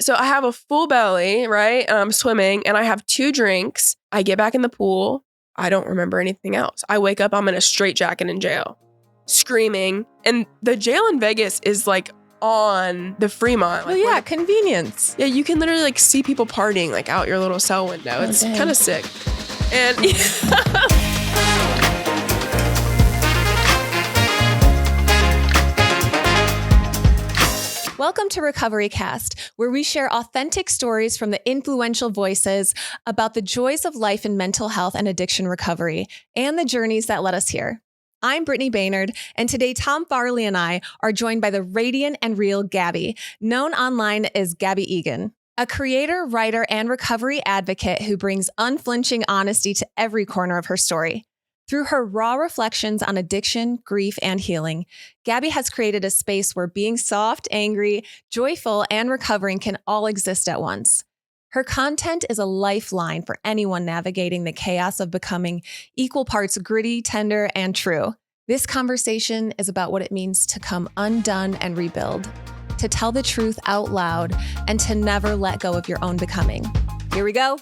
So I have a full belly, right? And I'm swimming and I have 2 drinks. I get back in the pool. I don't remember anything else. I wake up, I'm in a straitjacket in jail, screaming. And the jail in Vegas is like on the Fremont. Well, yeah, convenience. Yeah, you can literally like see people partying like out your little cell window. It's kind of sick. And Welcome to Recovery.com, where we share authentic stories from the influential voices about the joys of life in mental health and addiction recovery and the journeys that led us here. I'm Brittany Baynard, and today Tom Farley and I are joined by the radiant and real Gabby, known online as Gabbie Egan, a creator, writer, and recovery advocate who brings unflinching honesty to every corner of her story. Through her raw reflections on addiction, grief, and healing, Gabby has created a space where being soft, angry, joyful, and recovering can all exist at once. Her content is a lifeline for anyone navigating the chaos of becoming equal parts gritty, tender, and true. This conversation is about what it means to come undone and rebuild, to tell the truth out loud, and to never let go of your own becoming. Here we go.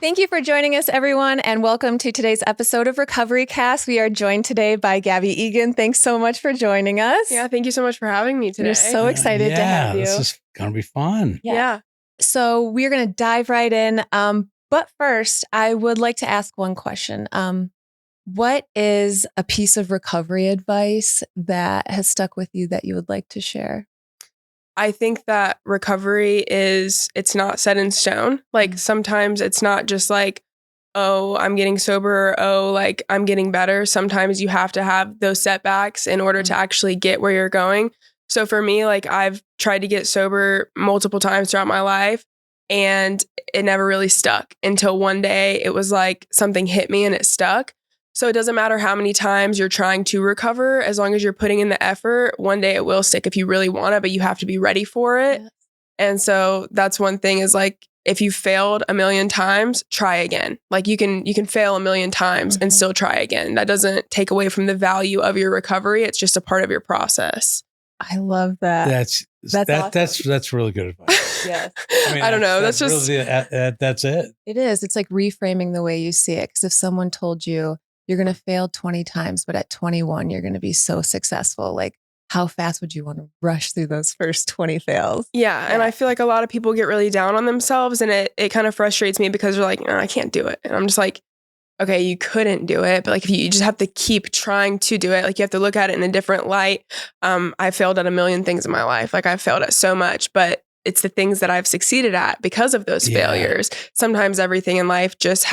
Thank you for joining us, everyone, and welcome to today's episode of Recovery.com. We are joined today by Gabbie Egan. Thanks so much for joining us. yeah, thank you so much for having me today. We're so excited to have you. This is going to be fun. Yeah. So we're going to dive right in. But first, I would like to ask one question. What is a piece of recovery advice that has stuck with you that you would like to share? I think that recovery it's not set in stone. Like sometimes it's not just like, oh, I'm getting sober, or, oh, like I'm getting better. Sometimes you have to have those setbacks in order to actually get where you're going. So for me, like I've tried to get sober multiple times throughout my life and it never really stuck until one day it was like something hit me and it stuck. So it doesn't matter how many times you're trying to recover, as long as you're putting in the effort, one day it will stick if you really want it, but you have to be ready for it. Yes. And so that's one thing is like, if you failed 1,000,000 times, try again. Like you can fail 1,000,000 times and still try again. That doesn't take away from the value of your recovery. It's just a part of your process. I love that. That's really good advice. Yes. I don't know. That's just really, that's it. It is. It's like reframing the way you see it. Because if someone told you you're going to fail 20 times, but at 21, you're going to be so successful. Like, how fast would you want to rush through those first 20 fails? Yeah. And I feel like a lot of people get really down on themselves and it kind of frustrates me because they're like, oh, I can't do it. And I'm just like, okay, you couldn't do it. But like, if you just have to keep trying to do it, like you have to look at it in a different light. I failed at 1,000,000 things in my life. Like I failed at so much, but it's the things that I've succeeded at because of those failures. Sometimes everything in life just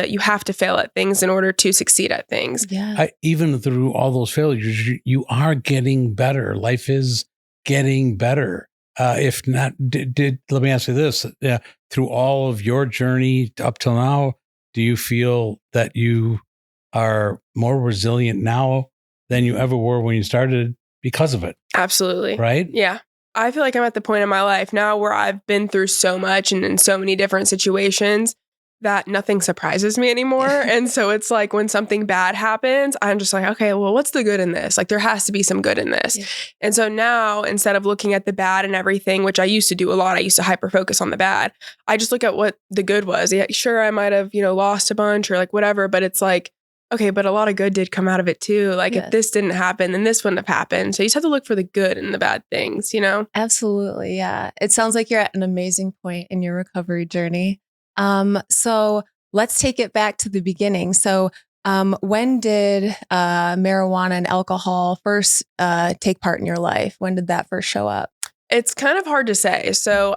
you have to fail at things in order to succeed at things. Yeah. Even through all those failures, you are getting better. Life is getting better. If not, let me ask you this. Through all of your journey up till now, do you feel that you are more resilient now than you ever were when you started because of it? Absolutely. Right? Yeah. I feel like I'm at the point in my life now where I've been through so much and in so many different situations that nothing surprises me anymore. And so it's like when something bad happens, I'm just like, okay, well, what's the good in this? Like there has to be some good in this. Yeah. And so now instead of looking at the bad and everything, which I used to do a lot, I used to hyper focus on the bad. I just look at what the good was. Yeah, sure, I might have, lost a bunch or like whatever, but it's like, okay, but a lot of good did come out of it too. Like if this didn't happen, then this wouldn't have happened. So you just have to look for the good and the bad things, Absolutely. Yeah. It sounds like you're at an amazing point in your recovery journey. So let's take it back to the beginning. So when did marijuana and alcohol first take part in your life? When did that first show up? It's kind of hard to say. So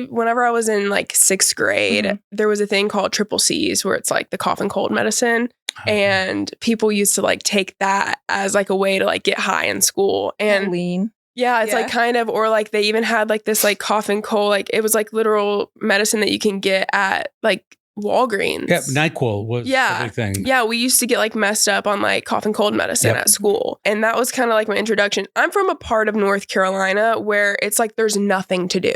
whenever I was in like 6th grade, there was a thing called triple C's where it's like the cough and cold medicine. And people used to like take that as like a way to like get high in school and lean. Yeah, it's like kind of, or like they even had like this like cough and cold, like it was like literal medicine that you can get at like Walgreens. Yeah, NyQuil was the big thing. Yeah, we used to get like messed up on like cough and cold medicine at school. And that was kind of like my introduction. I'm from a part of North Carolina where it's like there's nothing to do.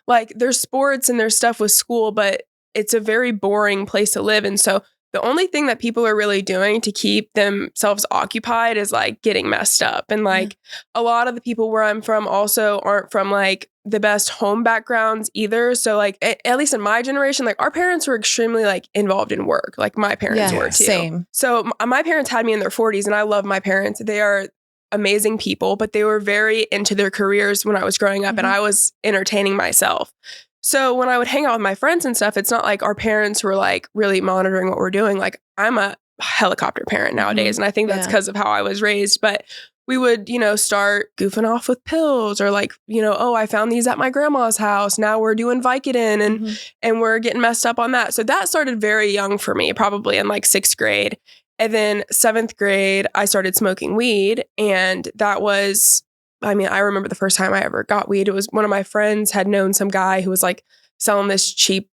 Like there's sports and there's stuff with school, but it's a very boring place to live. And so the only thing that people are really doing to keep themselves occupied is like getting messed up. And like a lot of the people where I'm from also aren't from like the best home backgrounds either. So like at least in my generation, like our parents were extremely like involved in work. Like my parents were too. Same. So my parents had me in their 40s and I love my parents. They are amazing people, but they were very into their careers when I was growing up and I was entertaining myself. So when I would hang out with my friends and stuff, it's not like our parents were like really monitoring what we're doing. Like I'm a helicopter parent nowadays. And I think that's because of how I was raised. But we would, start goofing off with pills or like, oh, I found these at my grandma's house. Now we're doing Vicodin and we're getting messed up on that. So that started very young for me, probably in like 6th grade. And then 7th grade, I started smoking weed. And that was, I remember the first time I ever got weed. It was one of my friends had known some guy who was like selling this cheap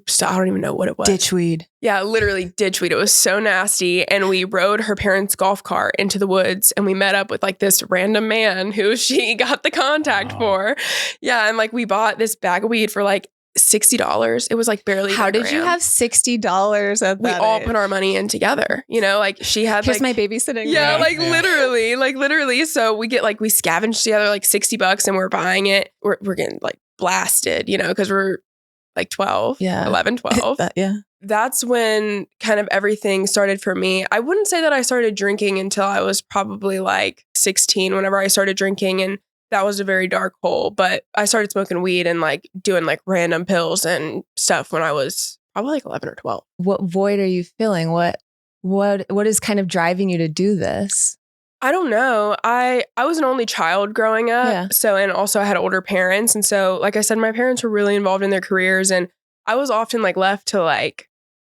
stuff. I don't even know what it was. Ditch weed. Yeah, literally ditch weed. It was so nasty. And we rode her parents' golf cart into the woods and we met up with like this random man who she got the contact for. Yeah. And like we bought this bag of weed for like $60. It was like barely. How did you have $60 at that? We all put our money in together. Like she had Here's like my babysitting. Yeah, literally. So we scavenged together like $60 and we're buying it. We're getting like blasted, because we're like 12, 11, 12. That's when kind of everything started for me. I wouldn't say that I started drinking until I was probably like 16 whenever I started drinking. And that was a very dark hole. But I started smoking weed and like doing like random pills and stuff when I was probably like 11 or 12. What void are you filling? What is kind of driving you to do this? I don't know. I was an only child growing up. Yeah. So, and also I had older parents. And so, like I said, my parents were really involved in their careers and I was often like left to like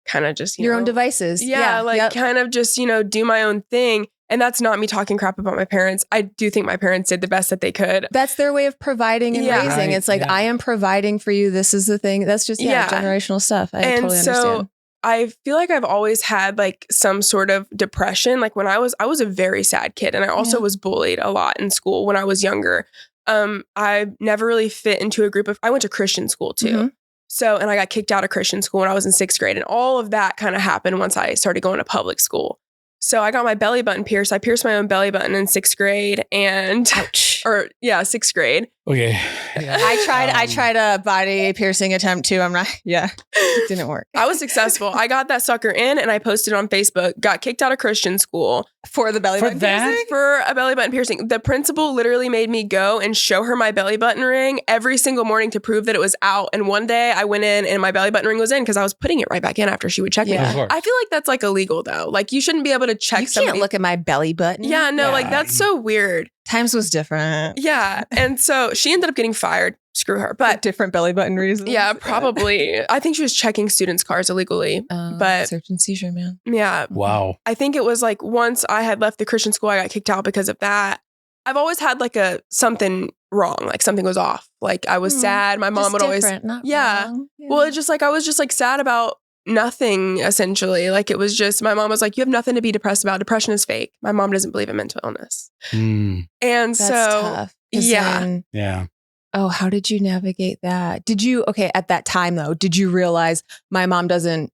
kind of just, your own devices. Kind of just, do my own thing. And that's not me talking crap about my parents. I do think my parents did the best that they could. That's their way of providing and raising. Right. It's like, I am providing for you. This is the thing. That's just generational stuff. I totally understand. I feel like I've always had like some sort of depression. Like when I was a very sad kid and I also was bullied a lot in school when I was younger. I never really fit into a group I went to Christian school too. So, and I got kicked out of Christian school when I was in 6th grade and all of that kind of happened once I started going to public school. So I got my belly button pierced. I pierced my own belly button in 6th grade and 6th grade. Okay. I tried a body piercing attempt too. It didn't work. I was successful. I got that sucker in and I posted on Facebook, got kicked out of Christian school. For the belly button piercing? For a belly button piercing. The principal literally made me go and show her my belly button ring every single morning to prove that it was out. And one day I went in and my belly button ring was in because I was putting it right back in after she would check me. I feel like that's like illegal though. Like you shouldn't be able to check somebody. You can't look at my belly button. Yeah, no, like that's so weird. Times was different. Yeah. And so she ended up getting fired. Screw her. But different belly button reasons. Yeah, probably. I think she was checking students' cars illegally. But search and seizure, man. Yeah. Wow. I think it was like once I had left the Christian school, I got kicked out because of that. I've always had like something wrong, like something was off. Like I was sad. My mom would always not wrong. Well, it's just like I was just like sad about nothing essentially. Like it was just my mom was like, you have nothing to be depressed about. Depression is fake. My mom doesn't believe in mental illness. And that's so tough. Yeah. Oh, how did you navigate that? At that time though, did you realize my mom doesn't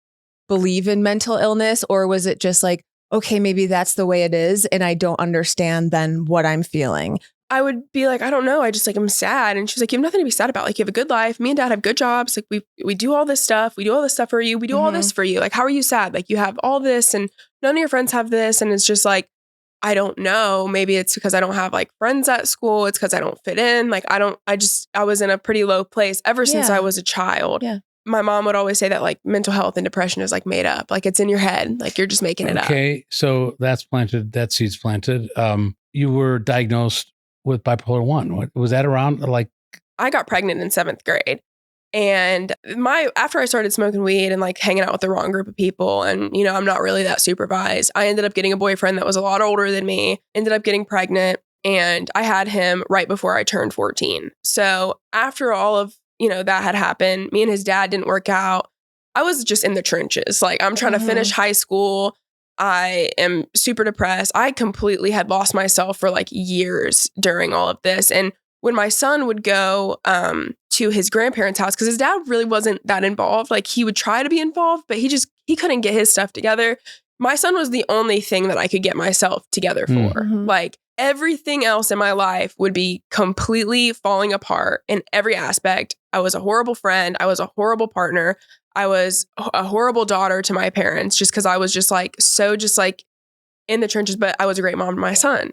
believe in mental illness, or was it just like, okay, maybe that's the way it is and I don't understand then what I'm feeling? I would be like, I don't know. I just like, I'm sad. And she's like, you have nothing to be sad about. Like you have a good life. Me and dad have good jobs. Like we do all this stuff. We do all this stuff for you. We do all this for you. Like, how are you sad? Like you have all this and none of your friends have this. And it's just like, I don't know. Maybe it's because I don't have like friends at school. It's because I don't fit in. Like I was in a pretty low place ever since I was a child. Yeah. My mom would always say that like mental health and depression is like made up. Like it's in your head. Like you're just making it up. Okay. So that seed's planted. You were diagnosed with bipolar 1. What was that around? Like I got pregnant in 7th grade. And after I started smoking weed and like hanging out with the wrong group of people and, I'm not really that supervised, I ended up getting a boyfriend that was a lot older than me, ended up getting pregnant, and I had him right before I turned 14. So after all of, that had happened, me and his dad didn't work out. I was just in the trenches. Like I'm trying to finish high school. I am super depressed. I completely had lost myself for like years during all of this. And when my son would go to his grandparents' house, because his dad really wasn't that involved. Like he would try to be involved, but he he couldn't get his stuff together. My son was the only thing that I could get myself together for. Like everything else in my life would be completely falling apart in every aspect. I was a horrible friend. I was a horrible partner. I was a horrible daughter to my parents just because I was just like in the trenches, but I was a great mom to my son.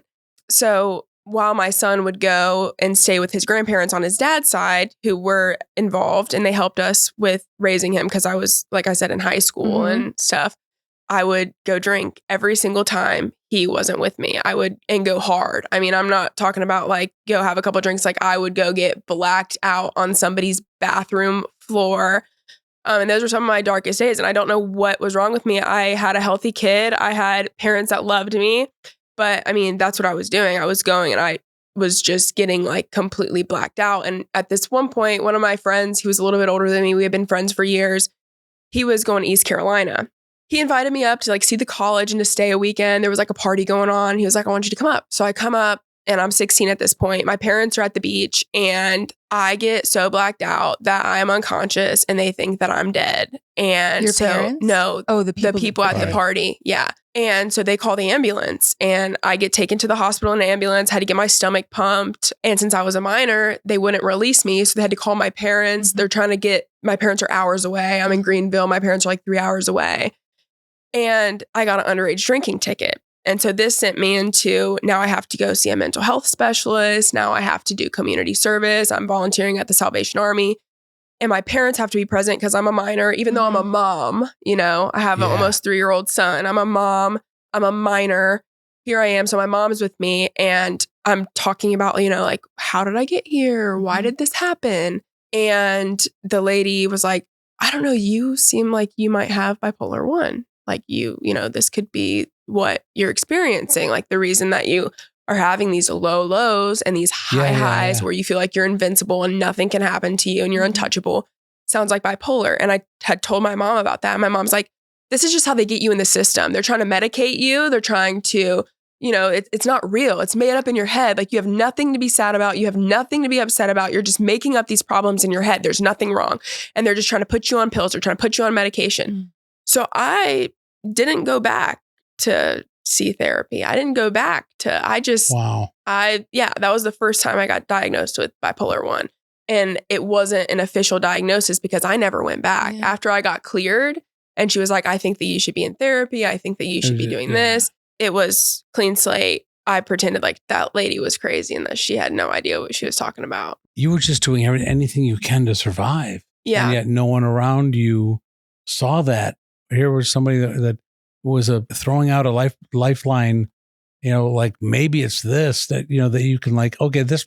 So while my son would go and stay with his grandparents on his dad's side, who were involved and they helped us with raising him because I was, like I said, in high school and stuff, I would go drink every single time he wasn't with me. I would and go hard. I mean, I'm not talking about like go have a couple drinks. Like I would go get blacked out on somebody's bathroom floor. And those were some of my darkest days. And I don't know what was wrong with me. I had a healthy kid. I had parents that loved me. But I mean, that's what I was doing. I was going and I was just getting like completely blacked out. And at this one point, one of my friends, he was a little bit older than me. We had been friends for years. He was going to East Carolina. He invited me up to like see the college and to stay a weekend. There was like a party going on. He was like, I want you to come up. So I come up and I'm 16 at this point. My parents are at the beach and I get so blacked out that I'm unconscious and they think that I'm dead. And Your so, parents? no, Oh, the people at the party. Yeah. And so they call the ambulance and I get taken to the hospital in an ambulance, had to get my stomach pumped. And since I was a minor, they wouldn't release me. So they had to call my parents. They're trying to get, my parents are hours away. I'm in Greenville. My parents are like 3 hours away. And I got an underage drinking ticket. And so this sent me into, now I have to go see a mental health specialist. Now I have to do community service. I'm volunteering at the Salvation Army. And my parents have to be present because I'm a minor, even though I'm a mom, you know, I have an almost 3-year-old son. I'm a mom, I'm a minor. Here I am. So my mom's with me and I'm talking about, you know, like, how did I get here? Why did this happen? And the lady was like, I don't know, you seem like you might have bipolar 1. Like you know, this could be what you're experiencing. Like the reason that you are having these low lows and these high highs where you feel like you're invincible and nothing can happen to you and you're untouchable sounds like bipolar. And I had told my mom about that. And my mom's like, this is just how they get you in the system. They're trying to medicate you. They're trying to, you know, it's not real. It's made up in your head. Like you have nothing to be sad about. You have nothing to be upset about. You're just making up these problems in your head. There's nothing wrong. And they're just trying to put you on pills. They're trying to put you on medication. So I didn't go back to see therapy. I didn't go back to, that was the first time I got diagnosed with bipolar 1. And it wasn't an official diagnosis because I never went back. After I got cleared and she was like, I think that you should be in therapy. I think that you should be doing this. It was clean slate. I pretended like that lady was crazy and that she had no idea what she was talking about. You were just doing anything you can to survive. Yeah. And yet no one around you saw that. Here was somebody that was throwing out a lifeline, you know, like maybe it's this that, you know, that you can like, okay, this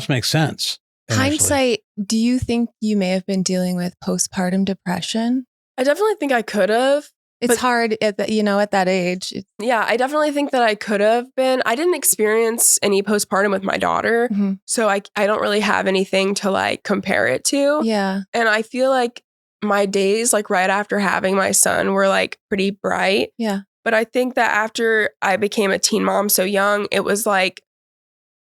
makes sense. Hindsight, do you think you may have been dealing with postpartum depression? I definitely think I could have. It's hard at that age. Yeah, I definitely think that I could have been. I didn't experience any postpartum with my daughter. So I don't really have anything to like compare it to. Yeah. And I feel like my days like right after having my son were like pretty bright. Yeah. But I think that after I became a teen mom so young, it was like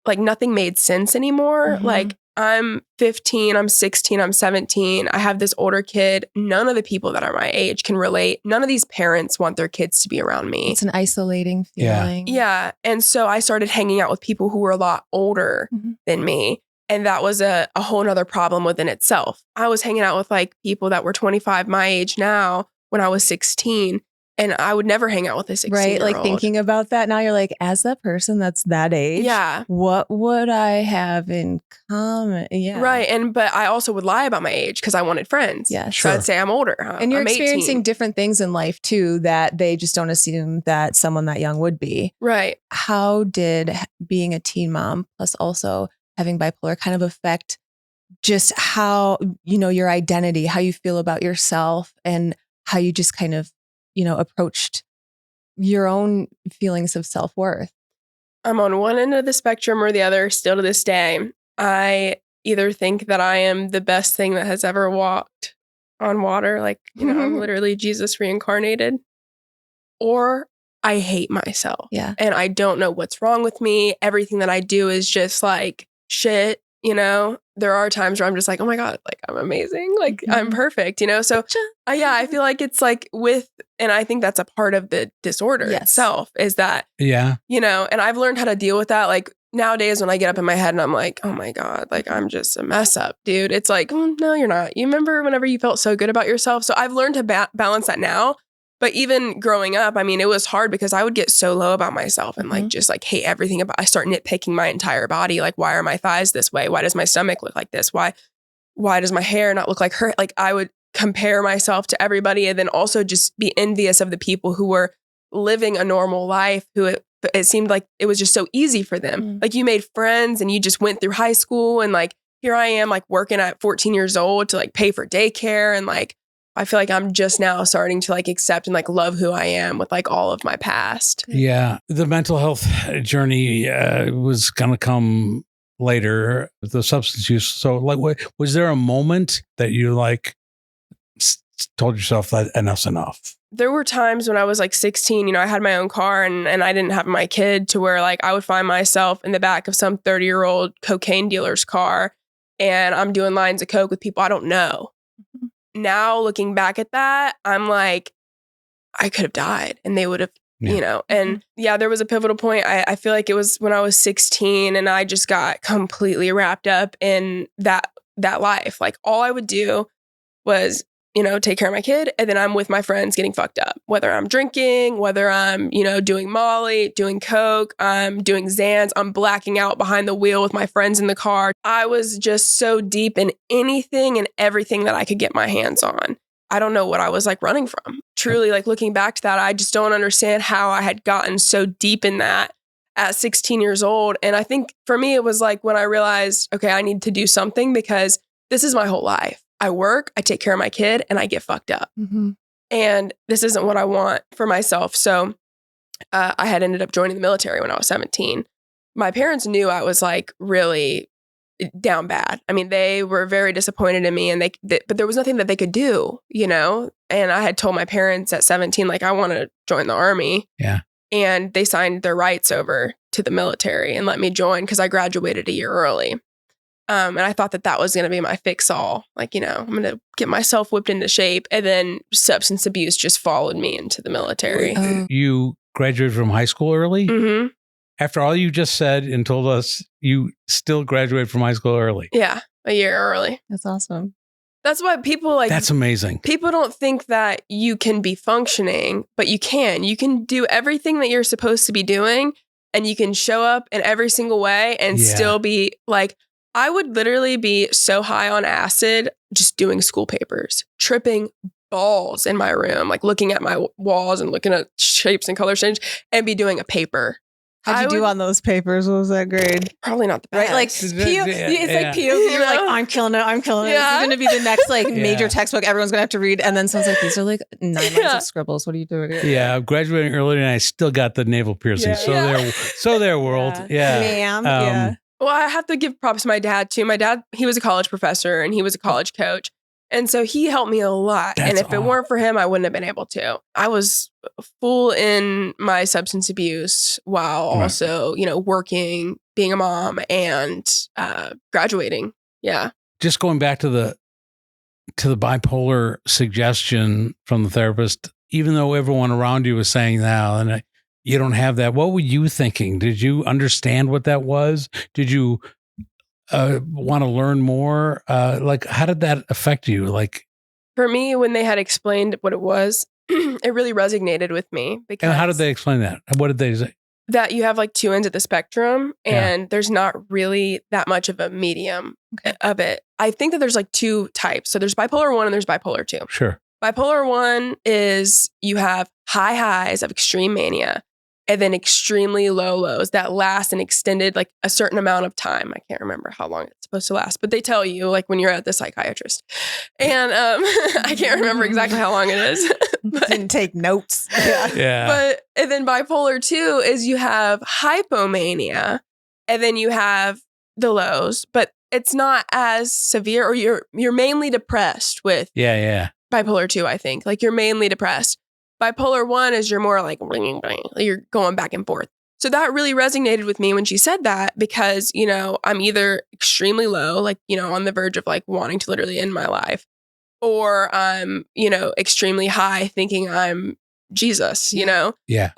nothing made sense anymore. Like I'm 15, I'm 16, I'm 17. I have this older kid. None of the people that are my age can relate. None of these parents want their kids to be around me. It's an isolating feeling. Yeah. And so I started hanging out with people who were a lot older than me. And that was a whole nother problem within itself. I was hanging out with like people that were 25 my age now when I was 16. And I would never hang out with a 16-year-old. Right. Like thinking about that now, you're like, as that person that's that age, what would I have in common? Yeah. Right. But I also would lie about my age because I wanted friends. Yeah. So I'd say I'm older. And you're experiencing different things in life too that they just don't assume that someone that young would be. Right. How did being a teen mom plus also having bipolar kind of affect just how, you know, your identity, how you feel about yourself and how you just kind of, you know, approached your own feelings of self-worth? I'm on one end of the spectrum or the other still to this day. I either think that I am the best thing that has ever walked on water, like, you know, I'm literally Jesus reincarnated, or I hate myself. Yeah. And I don't know what's wrong with me. Everything that I do is just like shit. you know, there are times where I'm just like, oh my God, like I'm amazing. Like I'm perfect, you know? So yeah, I feel like it's like and I think that's a part of the disorder itself is that, you know, and I've learned how to deal with that. Like nowadays when I get up in my head and I'm like, oh my God, like I'm just a mess up, dude. It's like, no, you're not. You remember whenever you felt so good about yourself? So I've learned to balance that now. But even growing up, I mean, it was hard because I would get so low about myself and like just like hate everything I start nitpicking my entire body. Like, why are my thighs this way? Why does my stomach look like this? Why does my hair not look like her? Like I would compare myself to everybody and then also just be envious of the people who were living a normal life, who it seemed like it was just so easy for them. Like you made friends and you just went through high school and like here I am like working at 14 years old to like pay for daycare and like I feel like I'm just now starting to like accept and like love who I am with like all of my past. Yeah. The mental health journey was going to come later, the substance use. So like, was there a moment that you like told yourself that enough's enough? There were times when I was like 16, you know, I had my own car and I didn't have my kid to where like I would find myself in the back of some 30-year-old cocaine dealer's car and I'm doing lines of coke with people I don't know. Now looking back at that, I'm like, I could have died and they would have, you know, and there was a pivotal point. I feel like it was when I was 16 and I just got completely wrapped up in that life. Like all I would do was, you know, take care of my kid. And then I'm with my friends getting fucked up, whether I'm drinking, whether I'm, you know, doing Molly, doing Coke, I'm doing Xans, I'm blacking out behind the wheel with my friends in the car. I was just so deep in anything and everything that I could get my hands on. I don't know what I was like running from. Truly, like looking back to that, I just don't understand how I had gotten so deep in that at 16 years old. And I think for me, it was like when I realized, okay, I need to do something because this is my whole life. I work, I take care of my kid, and I get fucked up. And this isn't what I want for myself. So I had ended up joining the military when I was 17. My parents knew I was like really down bad. I mean, they were very disappointed in me and but there was nothing that they could do, you know? And I had told my parents at 17, like, I want to join the army. Yeah. And they signed their rights over to the military and let me join because I graduated a year early. And I thought that was going to be my fix all. Like, you know, I'm going to get myself whipped into shape. And then substance abuse just followed me into the military. You graduated from high school early? Mm-hmm. After all you just said and told us, you still graduated from high school early. Yeah, a year early. That's awesome. That's why people like... That's amazing. People don't think that you can be functioning, but you can. You can do everything that you're supposed to be doing and you can show up in every single way and still be like... I would literally be so high on acid just doing school papers, tripping balls in my room, like looking at my walls and looking at shapes and color change and be doing a paper. How'd you do on those papers? What was that grade? Probably not the best. Right? Like, it's like POV. You're like, I'm killing it. This is going to be the next like major textbook everyone's going to have to read. And then someone's like, these are like 9 lines of scribbles. What are you doing here? Yeah, I'm graduating early and I still got the navel piercing. So there, world. Ma'am. Well, I have to give props to my dad too. My dad, he was a college professor and he was a college coach. And so he helped me a lot. And if it weren't for him, I wouldn't have been able to. I was full in my substance abuse while also, you know, working, being a mom and graduating. Yeah. Just going back to the bipolar suggestion from the therapist, even though everyone around you was saying that, and you don't have that. What were you thinking? Did you understand what that was? Did you want to learn more? Like, how did that affect you? Like, for me, when they had explained what it was, it really resonated with me. Because and how did they explain that? What did they say? That you have like two ends of the spectrum and there's not really that much of a medium of it. I think that there's like two types. So there's bipolar 1 and there's bipolar 2. Sure. Bipolar 1 is you have high highs of extreme mania and then extremely low lows that last an extended, like a certain amount of time. I can't remember how long it's supposed to last, but they tell you like when you're at the psychiatrist. And I can't remember exactly how long it is. But, didn't take notes. Yeah. But and then bipolar 2 is you have hypomania and then you have the lows, but it's not as severe or you're mainly depressed with bipolar 2, I think. Like you're mainly depressed. Bipolar 1 is you're more like you're going back and forth. So that really resonated with me when she said that, because, you know, I'm either extremely low, like, you know, on the verge of like wanting to literally end my life, or I'm, you know, extremely high thinking I'm Jesus, you know? Yeah.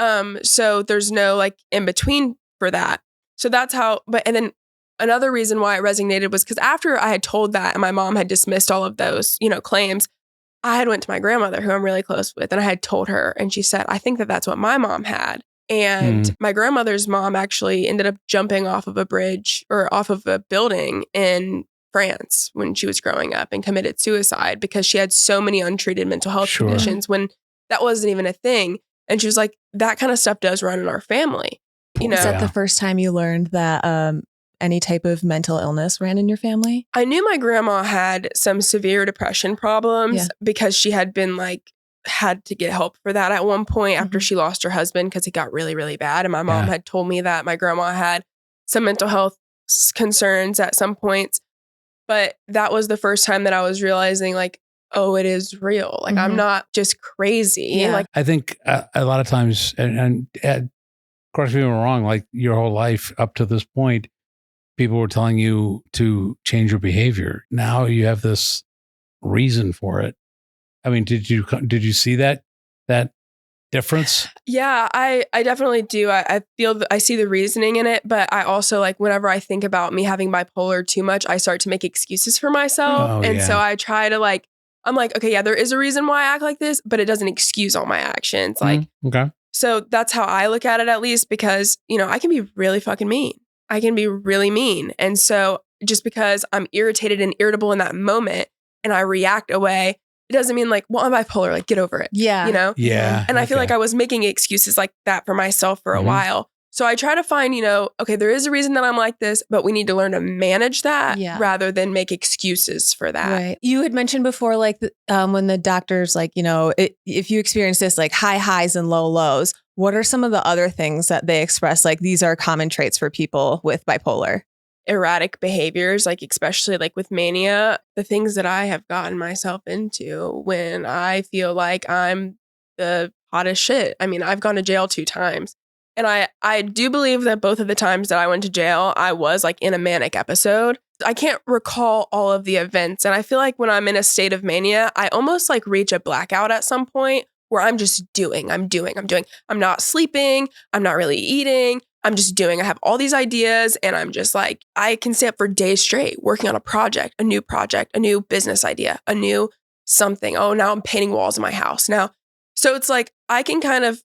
So there's no like in between for that. So that's how, and then another reason why it resonated was because after I had told that and my mom had dismissed all of those, you know, claims, I had went to my grandmother, who I'm really close with, and I had told her, and she said, I think that that's what my mom had. And my grandmother's mom actually ended up jumping off of a bridge or off of a building in France when she was growing up and committed suicide because she had so many untreated mental health conditions when that wasn't even a thing. And she was like, that kind of stuff does run in our family. You know, is that the first time you learned that any type of mental illness ran in your family? I knew my grandma had some severe depression problems because she had been like, had to get help for that at one point after she lost her husband because it got really, really bad. And my mom had told me that my grandma had some mental health concerns at some points. But that was the first time that I was realizing like, oh, it is real. Like I'm not just crazy. Yeah. Like I think a lot of times, and correct me if I'm wrong, like your whole life up to this point, people were telling you to change your behavior. Now you have this reason for it. I mean, did you see that difference? Yeah, I definitely do. I feel I see the reasoning in it, but I also like whenever I think about me having bipolar too much, I start to make excuses for myself. So I try to like, I'm like, okay, yeah, there is a reason why I act like this, but it doesn't excuse all my actions. Like, okay. So that's how I look at it, at least, because, you know, I can be really fucking mean. I can be really mean. And so just because I'm irritated and irritable in that moment and I react away, it doesn't mean like, well, I'm bipolar, like get over it. Yeah. You know? Yeah. And I feel like I was making excuses like that for myself for a while. So I try to find, you know, okay, there is a reason that I'm like this, but we need to learn to manage that rather than make excuses for that. Right. You had mentioned before, like when the doctors, like, you know, if you experience this, like high highs and low lows, what are some of the other things that they express? Like these are common traits for people with bipolar. Erratic behaviors, like especially like with mania, the things that I have gotten myself into when I feel like I'm the hottest shit. I mean, I've gone to jail 2 times. And I do believe that both of the times that I went to jail, I was like in a manic episode. I can't recall all of the events. And I feel like when I'm in a state of mania, I almost like reach a blackout at some point where I'm just doing. I'm not sleeping. I'm not really eating. I'm just doing. I have all these ideas and I'm just like, I can stay up for days straight working on a new business idea, a new something. Oh, now I'm painting walls in my house now. So it's like, I can kind of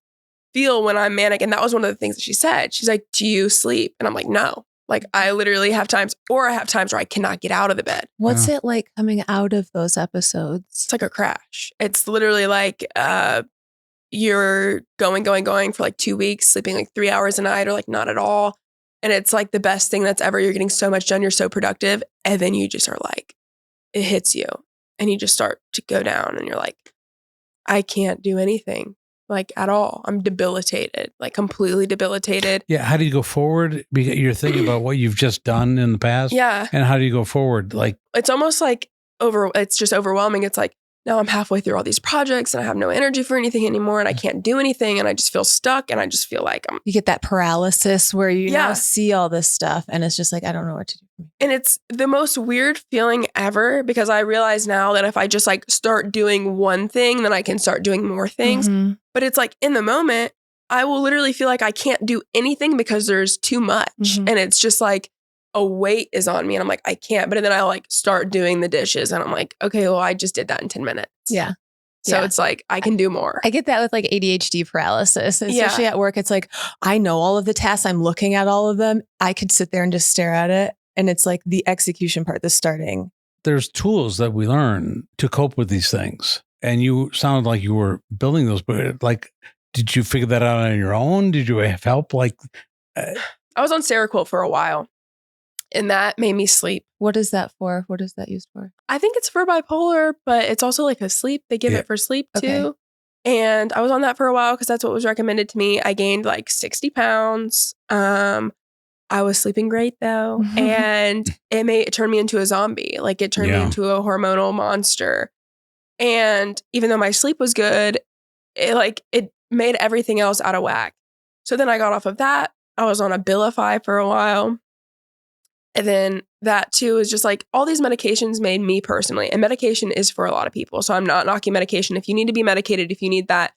feel when I'm manic. And that was one of the things that she said. She's like, do you sleep? And I'm like, no. Like I literally have times, or I have times where I cannot get out of the bed. What's it like coming out of those episodes? It's like a crash. It's literally like, you're going for like 2 weeks, sleeping like 3 hours a night or like not at all. And it's like the best thing that's ever. You're getting so much done. You're so productive. And then you just are like, it hits you and you just start to go down and you're like, I can't do anything like at all. I'm debilitated, like completely debilitated. Yeah. How do you go forward? Because you're thinking about what you've just done in the past. Yeah. And how do you go forward? Like, it's almost like it's just overwhelming. It's like, now I'm halfway through all these projects and I have no energy for anything anymore and I can't do anything and I just feel stuck and I just feel like you get that paralysis where you now see all this stuff and it's just like, I don't know what to do. And it's the most weird feeling ever because I realize now that if I just like start doing one thing, then I can start doing more things. But it's like in the moment, I will literally feel like I can't do anything because there's too much. And it's just like, a weight is on me and I'm like, I can't. But then I like start doing the dishes and I'm like, okay, well, I just did that in 10 minutes. Yeah. So it's like, I can do more. I get that with like ADHD paralysis, especially at work. It's like, I know all of the tasks. I'm looking at all of them. I could sit there and just stare at it. And it's like the execution part, the starting. There's tools that we learn to cope with these things. And you sounded like you were building those, but like, did you figure that out on your own? Did you have help? Like, I was on Seroquel for a while. And that made me sleep. What is that for? What is that used for? I think it's for bipolar, but it's also like a sleep. They give it for sleep too. And I was on that for a while because that's what was recommended to me. I gained like 60 pounds. I was sleeping great though. And it turned me into a zombie. Like it turned me into a hormonal monster. And even though my sleep was good, it made everything else out of whack. So then I got off of that. I was on Abilify for a while. And then that too is just like all these medications made me personally, and medication is for a lot of people. So I'm not knocking medication. If you need to be medicated, if you need that,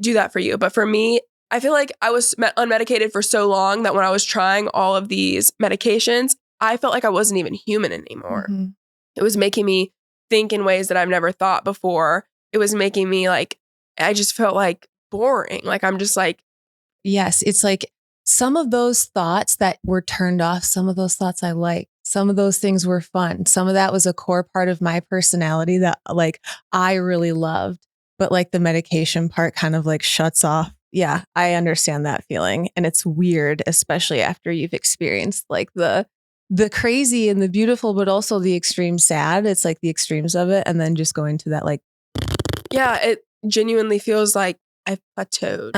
do that for you. But for me, I feel like I was unmedicated for so long that when I was trying all of these medications, I felt like I wasn't even human anymore. Mm-hmm. It was making me think in ways that I've never thought before. It was making me like, I just felt like boring. Like I'm just like, Yes, it's like some of those thoughts that were turned off, some of those thoughts I liked, some of those things were fun. Some of that was a core part of my personality that like I really loved, but like the medication part kind of like shuts off. Yeah, I understand that feeling. And it's weird, especially after you've experienced like the crazy and the beautiful, but also the extreme sad. It's like the extremes of it. And then just going to that like, yeah, it genuinely feels like I've plateaued.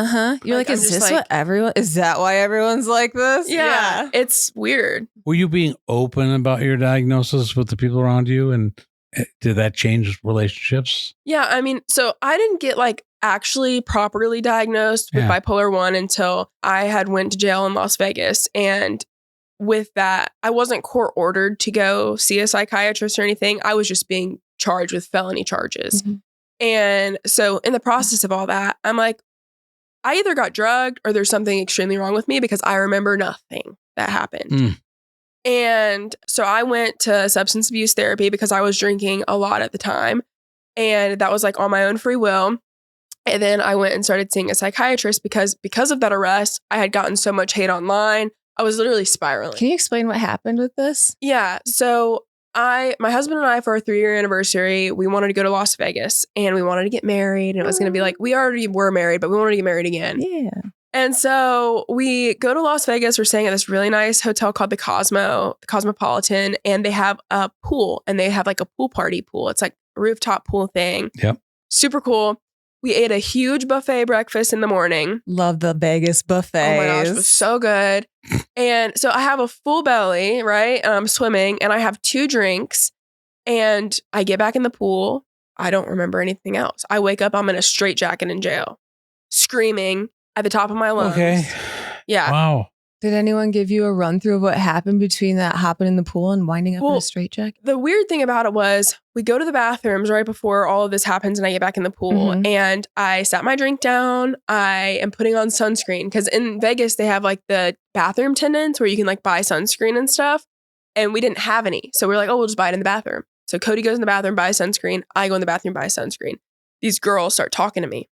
You're like, I'm is just this like- what everyone, is that why everyone's like this? Yeah, it's weird. Were you being open about your diagnosis with the people around you? And did that change relationships? Yeah, I mean, so I didn't get like actually properly diagnosed with bipolar 1 until I had went to jail in Las Vegas. And with that, I wasn't court ordered to go see a psychiatrist or anything. I was just being charged with felony charges. Mm-hmm. And so in the process of all that, I'm like, I either got drugged or there's something extremely wrong with me because I remember nothing that happened. And so I went to substance abuse therapy because I was drinking a lot at the time. And that was like on my own free will. And then I went and started seeing a psychiatrist because of that arrest, I had gotten so much hate online. I was literally spiraling. Can you explain what happened with this? Yeah. So my husband and I, for our 3-year anniversary, we wanted to go to Las Vegas and we wanted to get married. And it was going to be like, we already were married, but we wanted to get married again. Yeah. And so we go to Las Vegas. We're staying at this really nice hotel called the Cosmopolitan. And they have a pool and they have like a pool party pool. It's like a rooftop pool thing. Yep. Super cool. We ate a huge buffet breakfast in the morning. Love the Vegas buffets. Oh my gosh, it was so good. And so I have a full belly, right? And I'm swimming and I have 2 drinks and I get back in the pool. I don't remember anything else. I wake up, I'm in a straitjacket in jail, screaming at the top of my lungs. Okay. Yeah. Wow. Did anyone give you a run through of what happened between that hopping in the pool and winding up in a straitjacket? The weird thing about it was we go to the bathrooms right before all of this happens and I get back in the pool and I sat my drink down. I am putting on sunscreen because in Vegas, they have like the bathroom attendants where you can like buy sunscreen and stuff. And we didn't have any. So we're like, oh, we'll just buy it in the bathroom. So Cody goes in the bathroom, buys sunscreen. I go in the bathroom, buy sunscreen. These girls start talking to me.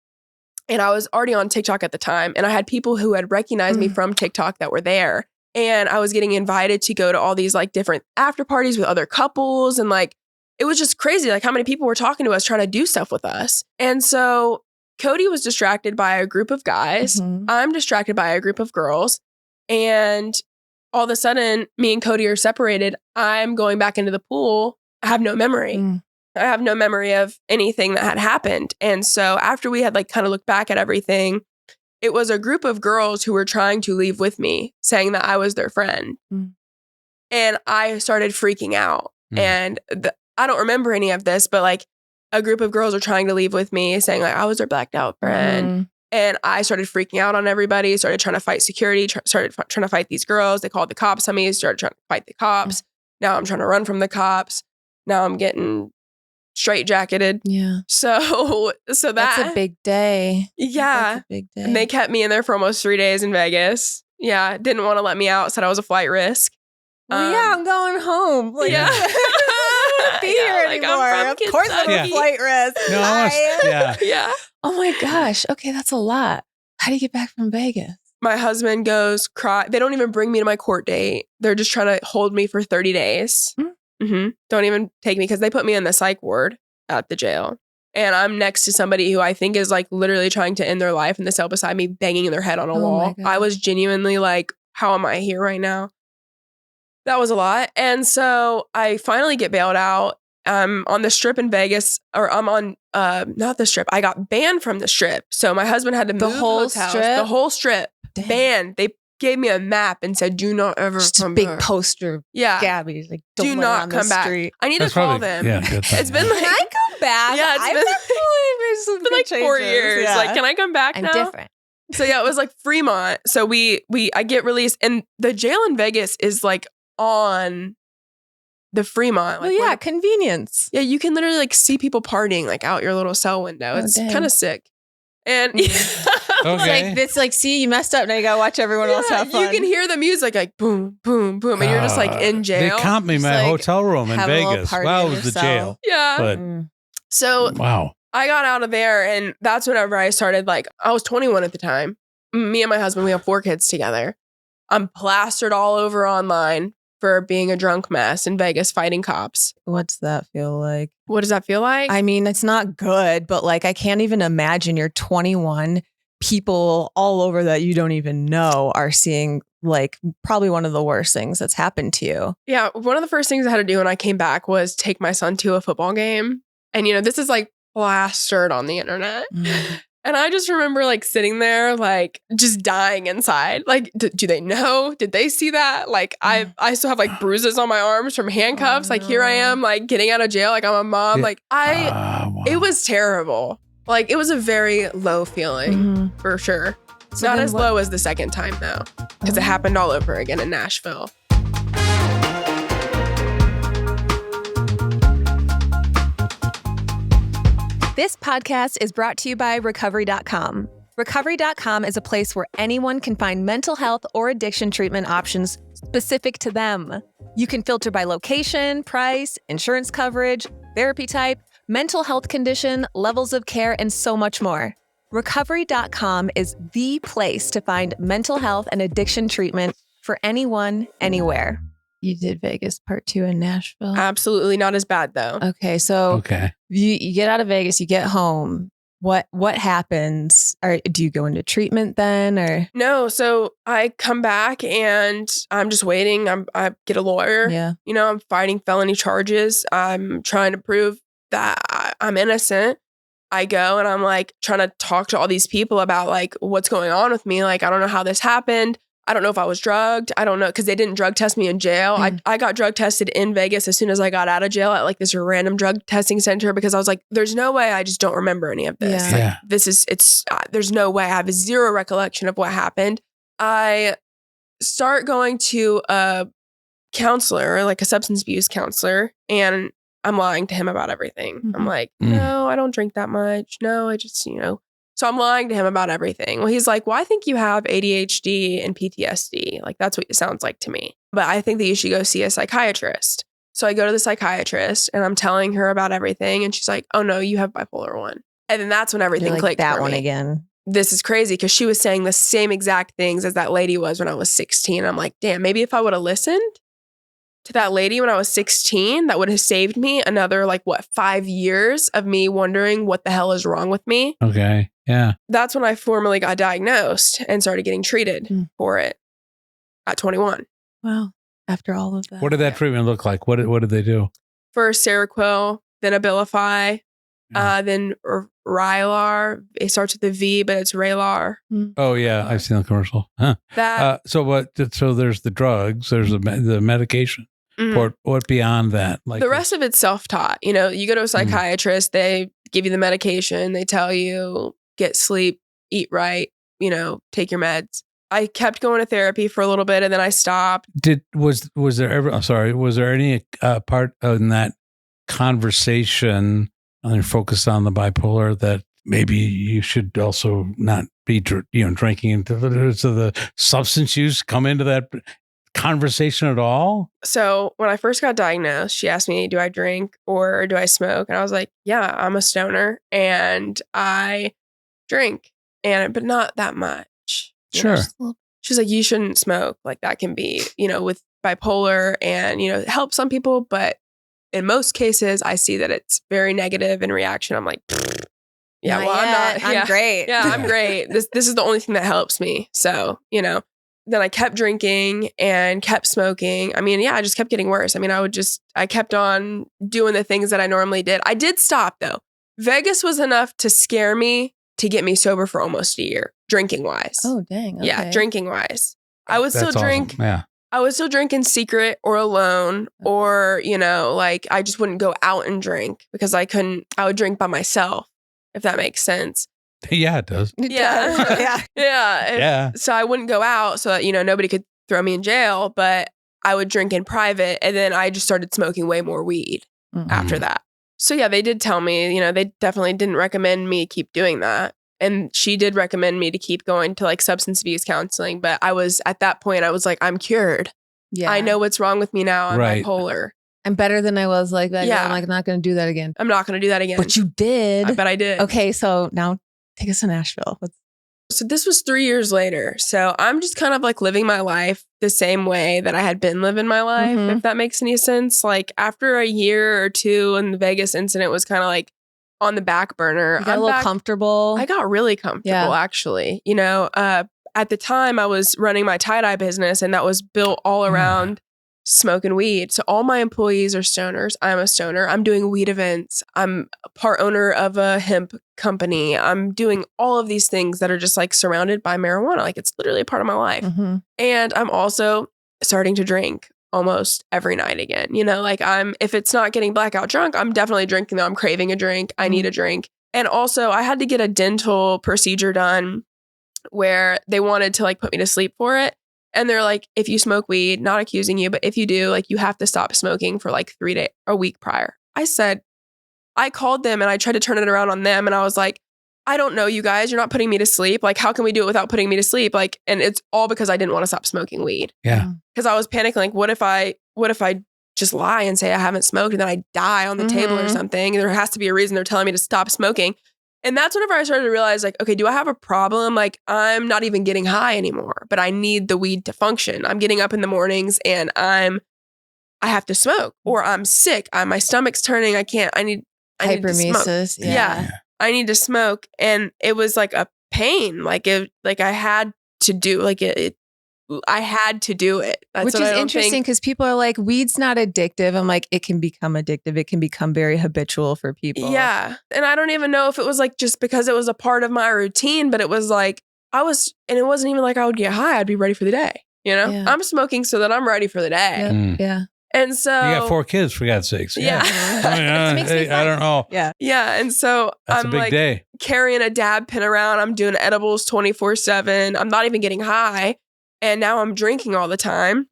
And I was already on TikTok at the time. And I had people who had recognized me from TikTok that were there. And I was getting invited to go to all these like different after parties with other couples. And like, it was just crazy. Like how many people were talking to us, trying to do stuff with us. And so Cody was distracted by a group of guys. I'm distracted by a group of girls. And all of a sudden, me and Cody are separated. I'm going back into the pool. I have no memory. I have no memory of anything that had happened. And so after we had like kind of looked back at everything, it was a group of girls who were trying to leave with me, saying that I was their friend. And I started freaking out. And I don't remember any of this, but like a group of girls are trying to leave with me, saying like I was their blacked out friend. And I started freaking out on everybody, started trying to fight security, started trying to fight these girls. They called the cops on me, started trying to fight the cops. Now I'm trying to run from the cops. Now I'm getting straitjacketed. Yeah. So that's a big day. Yeah. That's a big day. And they kept me in there for almost 3 days in Vegas. Yeah. Didn't want to let me out. Said I was a flight risk. Yeah, I'm going home. Like, yeah. I don't be here like, anymore. Of course I'm a flight risk. No, yeah. Oh my gosh. Okay, that's a lot. How do you get back from Vegas? My husband goes cry. They don't even bring me to my court date. They're just trying to hold me for 30 days. Don't even take me because they put me in the psych ward at the jail. And I'm next to somebody who I think is like literally trying to end their life in the cell beside me, banging their head on a wall. I was genuinely like, how am I here right now? That was a lot. And so I finally get bailed out. I'm on the strip in Vegas, or I'm on, not the strip. I got banned from the strip. So my husband had to move hotels. The whole strip. Damn. Banned. They gave me a map and said, do not ever just come a big back. Poster. Yeah. Gabby's like, do not come back. Street. I need to call them. Yeah, it's been like, can I come back? Yeah, it's been like 4 years. Yeah. Like, can I come back I'm now? different. So yeah, it was like Fremont. So I get released, and the jail in Vegas is like on the Fremont. Well, yeah, convenience. Yeah, you can literally like see people partying like out your little cell window. It's kind of sick. And Okay. It's like, see, you messed up. Now you gotta watch everyone else have fun. You can hear the music like boom, boom, boom, and you're just like in jail. They comped me Just, my like, hotel room in have a little Vegas. party Well, in it was the your jail. cell. Yeah. But So wow. I got out of there, and that's whenever I started, like, I was 21 at the time. Me and my husband, we have 4 kids together. I'm plastered all over online for being a drunk mess in Vegas fighting cops. What's that feel like? What does that feel like? I mean, it's not good, but like, I can't even imagine you're 21. People all over that you don't even know are seeing like probably one of the worst things that's happened to you. Yeah. One of the first things I had to do when I came back was take my son to a football game. And, this is like plastered on the internet. And I just remember like sitting there, like just dying inside. Like, do they know? Did they see that? Like, I still have like bruises on my arms from handcuffs. Like, here I am, like getting out of jail. Like, I'm a mom. Like, Wow. it was terrible. Like, it was a very low feeling for sure. So Not then as low as the second time though, because it happened all over again in Nashville. This podcast is brought to you by Recovery.com. Recovery.com is a place where anyone can find mental health or addiction treatment options specific to them. You can filter by location, price, insurance coverage, therapy type, mental health condition, levels of care, and so much more. Recovery.com is the place to find mental health and addiction treatment for anyone, anywhere. You did Vegas part 2 in Nashville. Absolutely not as bad though. Okay, so you get out of Vegas, you get home. What happens? Or do you go into treatment then, or no? So I come back and I'm just waiting. I get a lawyer. Yeah. I'm fighting felony charges. I'm trying to prove that I'm innocent. I go and I'm like trying to talk to all these people about like what's going on with me. Like, I don't know how this happened. I don't know if I was drugged. I don't know, because they didn't drug test me in jail. I got drug tested in Vegas as soon as I got out of jail at like this random drug testing center, because I was like, there's no way I just don't remember any of this. Yeah. Like, there's no way. I have zero recollection of what happened. I start going to a counselor, like a substance abuse counselor, and I'm lying to him about everything. I'm like, no, I don't drink that much. No, I just, So I'm lying to him about everything. Well, he's like, well, I think you have ADHD and PTSD. Like, that's what it sounds like to me. But I think that you should go see a psychiatrist. So I go to the psychiatrist and I'm telling her about everything. And she's like, oh no, you have bipolar 1. And then that's when everything clicked that for one me. again. This is crazy, because she was saying the same exact things as that lady was when I was 16. I'm like, damn, maybe if I would have listened to that lady when I was 16, that would have saved me another 5 years of me wondering what the hell is wrong with me. Okay. Yeah. That's when I formally got diagnosed and started getting treated for it at 21. Wow. After all of that. What did that treatment look like? What did they do? First Seroquel, then Abilify, then Rylar. It starts with a V, but it's Raylar. Oh yeah, I've seen the commercial. Huh. So there's the drugs, there's the medication. What beyond that? Like the rest of it's self-taught. You go to a psychiatrist, they give you the medication, they tell you get sleep, eat right, take your meds. I kept going to therapy for a little bit and then I stopped. Was there any part in that conversation focused on the bipolar that maybe you should also not be drinking into the substance use come into that conversation at all? So when I first got diagnosed, she asked me, do I drink or do I smoke? And I was like, yeah, I'm a stoner and I drink, but not that much. Sure. She's like, you shouldn't smoke. Like, that can be, with bipolar and, help some people. But in most cases, I see that it's very negative in reaction. I'm like, yeah, not well, yet. I'm not. I'm great. Yeah, I'm great. This is the only thing that helps me. So, then I kept drinking and kept smoking. I mean, yeah, I just kept getting worse. I mean, I kept on doing the things that I normally did. I did stop though. Vegas was enough to scare me to get me sober for almost a year, drinking wise. Oh, dang. Okay. Yeah, drinking wise. I would still drink. Awesome. Yeah. I would still drink in secret or alone, or, I just wouldn't go out and drink because I would drink by myself, if that makes sense. Yeah, it does. It Yeah. does. Yeah. Yeah. So I wouldn't go out so that, nobody could throw me in jail, but I would drink in private. And then I just started smoking way more weed after that. So yeah, they did tell me, they definitely didn't recommend me keep doing that. And she did recommend me to keep going to like substance abuse counseling. But at that point, I was like, I'm cured. Yeah. I know what's wrong with me now. I'm bipolar. I'm better than I was like that. Yeah. I'm like, not going to do that again. I'm not going to do that again. But you did. But I did. Okay. So now take us to Nashville. So this was 3 years later. So I'm just kind of like living my life the same way that I had been living my life, if that makes any sense. Like after a year or two and the Vegas incident was kind of like on the back burner. You got a little comfortable. I got really comfortable actually. At the time I was running my tie-dye business and that was built all around smoking weed. So all my employees are stoners. I'm a stoner. I'm doing weed events. I'm a part owner of a hemp company. I'm doing all of these things that are just like surrounded by marijuana. Like it's literally a part of my life. And I'm also starting to drink almost every night again. If it's not getting blackout drunk, I'm definitely drinking though. I'm craving a drink. I need a drink. And also I had to get a dental procedure done where they wanted to like put me to sleep for it. And they're like, if you smoke weed, not accusing you, but if you do, like you have to stop smoking for like 3 days, a week prior. I called them and I tried to turn it around on them. And I was like, I don't know, you guys, you're not putting me to sleep. Like, how can we do it without putting me to sleep? Like, and it's all because I didn't want to stop smoking weed. Yeah. Because I was panicking. Like, what if I just lie and say I haven't smoked and then I die on the table or something? There has to be a reason they're telling me to stop smoking. And that's whenever I started to realize like, okay, do I have a problem? Like I'm not even getting high anymore, but I need the weed to function. I'm getting up in the mornings and I have to smoke or I'm sick. My stomach's turning. I need hypermesis. Yeah. I need to smoke. And it was like a pain. Like I had to do I had to do it. That's which is interesting because people are like, weed's not addictive. I'm like, it can become addictive. It can become very habitual for people. Yeah. And I don't even know if it was like just because it was a part of my routine, but it was like and it wasn't even like I would get high. I'd be ready for the day. Yeah. I'm smoking so that I'm ready for the day. Yeah. And so you got 4 kids, for God's sakes. Yeah. I don't know. Yeah. Yeah. And so that's I'm a big like day. Carrying a dab pen around. I'm doing edibles 24/7. I'm not even getting high. And now I'm drinking all the time.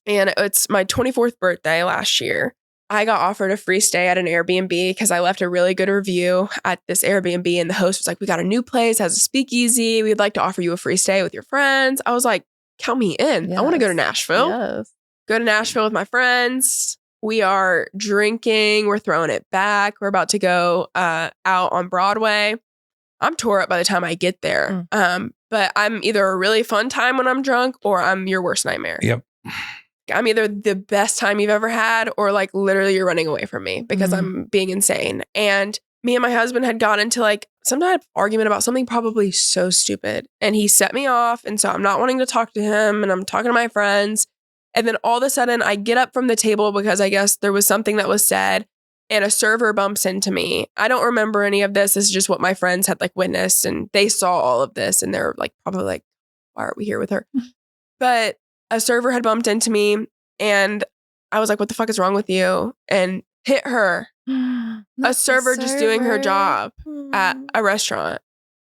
And it's my 24th birthday last year. I got offered a free stay at an Airbnb because I left a really good review at this Airbnb. And the host was like, we got a new place, has a speakeasy. We'd like to offer you a free stay with your friends. I was like, count me in. Yes. I want to go to Nashville. Yes. Go to Nashville with my friends. We are drinking. We're throwing it back. We're about to go out on Broadway. I'm tore up by the time I get there. But I'm either a really fun time when I'm drunk or I'm your worst nightmare. Yep. I'm either the best time you've ever had or like literally you're running away from me because I'm being insane. And me and my husband had got into like some type of argument about something probably so stupid. And he set me off. And so I'm not wanting to talk to him and I'm talking to my friends. And then all of a sudden I get up from the table because I guess there was something that was said. And a server bumps into me. I don't remember any of this. This is just what my friends had like witnessed and they saw all of this and they're like probably like, why are we here with her? But a server had bumped into me and I was like, what the fuck is wrong with you? And hit her. A server just doing her job at a restaurant.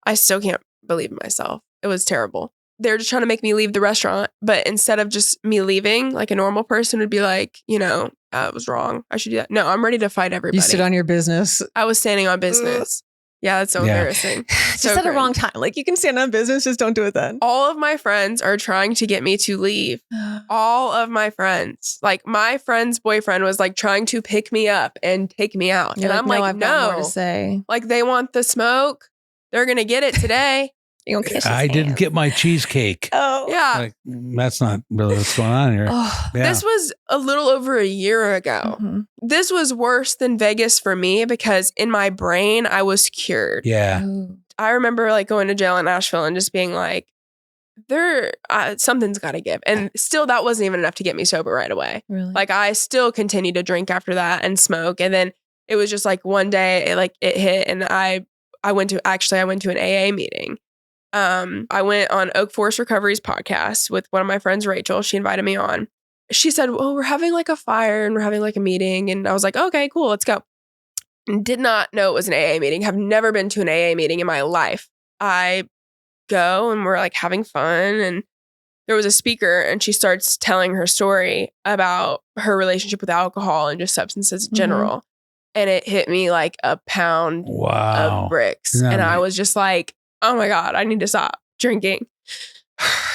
I still can't believe myself. It was terrible. They're just trying to make me leave the restaurant. But instead of just me leaving, like a normal person would be like, it was wrong. I should do that. No, I'm ready to fight everybody. You stood on your business. I was standing on business. Yeah, that's so embarrassing. Just at the wrong time. Like you can stand on business, just don't do it then. All of my friends are trying to get me to leave. All of my friends. Like my friend's boyfriend was like trying to pick me up and take me out. You're and I'm like, I've got more to say. Like they want the smoke. They're going to get it today. I didn't get my cheesecake. Oh. Yeah. Like, that's not really what's going on here. This was a little over a year ago. This was worse than Vegas for me because in my brain, I was cured. Yeah. I remember like going to jail in Nashville and just being like, something's got to give. And still that wasn't even enough to get me sober right away. Really? Like I still continued to drink after that and smoke. And then it was just like one day it hit and I went to an AA meeting. I went on Oak Forest Recovery's podcast with one of my friends, Rachel. She invited me on. She said, well, we're having like a fire and we're having like a meeting. And I was like, okay, cool, let's go. Did not know it was an AA meeting. Have never been to an AA meeting in my life. I go and we're like having fun, and there was a speaker and she starts telling her story about her relationship with alcohol and just substances in general. And it hit me like a pound of bricks. And I was just like, oh my God, I need to stop drinking.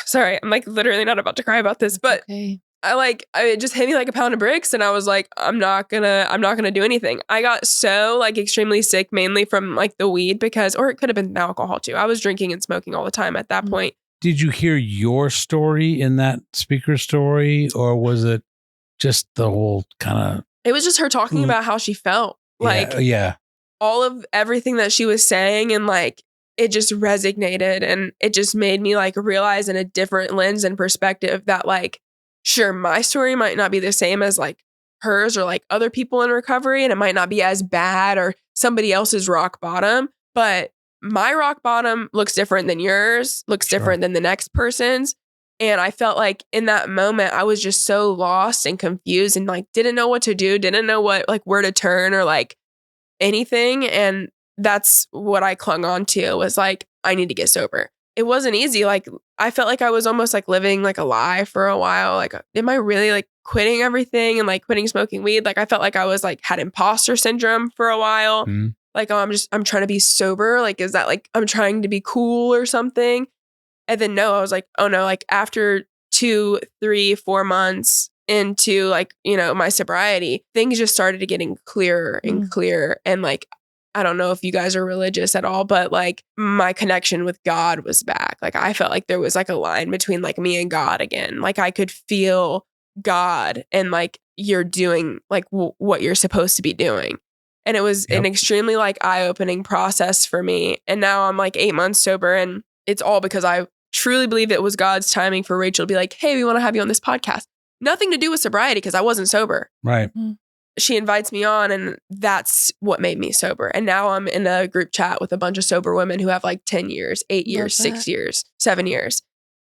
Sorry, I'm like literally not about to cry about this, but it just hit me like a pound of bricks, and I was like, I'm not gonna do anything. I got so like extremely sick, mainly from like the weed or it could have been alcohol too. I was drinking and smoking all the time at that point. Did you hear your story in that speaker story, or was it just the whole kind of? It was just her talking about how she felt. Like, all of everything that she was saying, and like it just resonated, and it just made me like realize in a different lens and perspective that like, sure, my story might not be the same as like hers or like other people in recovery, and it might not be as bad or somebody else's rock bottom, but my rock bottom looks different than yours, looks different than the next person's. And I felt like in that moment, I was just so lost and confused and like didn't know what to do, didn't know where to turn or like anything. And that's what I clung on to, was like, I need to get sober. It wasn't easy. Like, I felt like I was almost like living like a lie for a while. Like, am I really like quitting everything and like quitting smoking weed? Like, I felt like I was like had imposter syndrome for a while. Like, oh, I'm trying to be sober. Like, is that like I'm trying to be cool or something? And then no, I was like, oh no, like after 2, 3, 4 months into like, my sobriety, things just started getting clearer and clearer. And like, I don't know if you guys are religious at all, but like my connection with God was back. Like I felt like there was like a line between like me and God again. Like I could feel God and like you're doing like what you're supposed to be doing. And it was an extremely like eye-opening process for me. And now I'm like 8 months sober, and it's all because I truly believe it was God's timing for Rachel to be like, hey, we want to have you on this podcast. Nothing to do with sobriety because I wasn't sober. Right. She invites me on, and that's what made me sober. And now I'm in a group chat with a bunch of sober women who have like 10 years, 8 years, 6 years, 7 years.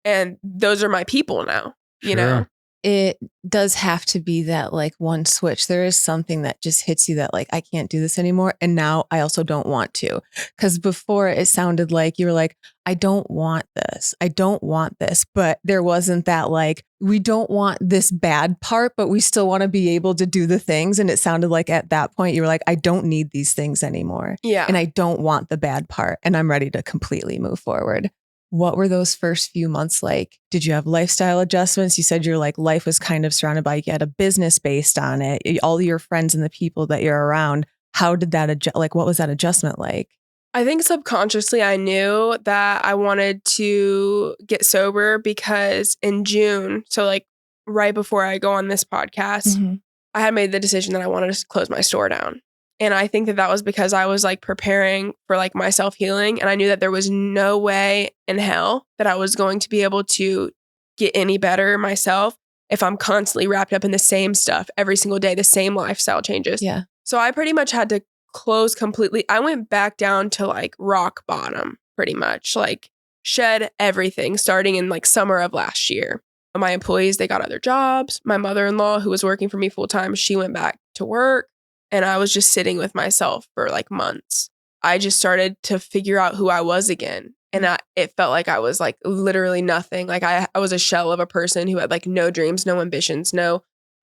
And those are my people now, you know? It does have to be that like one switch. There is something that just hits you that like, I can't do this anymore. And now I also don't want to. Because before it sounded like you were like, I don't want this. I don't want this. But there wasn't that like, we don't want this bad part, but we still want to be able to do the things. And it sounded like at that point you were like, I don't need these things anymore. Yeah. And I don't want the bad part. And I'm ready to completely move forward. What were those first few months like? Did you have lifestyle adjustments? You said your like life was kind of surrounded by, you had a business based on it, all your friends and the people that you're around. How did that like, what was that adjustment like? I think subconsciously I knew that I wanted to get sober because in June, so like right before I go on this podcast, I had made the decision that I wanted to close my store down. And I think that was because I was like preparing for like my self-healing. And I knew that there was no way in hell that I was going to be able to get any better myself if I'm constantly wrapped up in the same stuff every single day, the same lifestyle changes. Yeah. So I pretty much had to close completely. I went back down to like rock bottom, pretty much, like shed everything starting in like summer of last year. My employees, they got other jobs. My mother-in-law, who was working for me full time, she went back to work. And I was just sitting with myself for like months. I just started to figure out who I was again. And it felt like I was like literally nothing. Like I was a shell of a person who had like no dreams, no ambitions,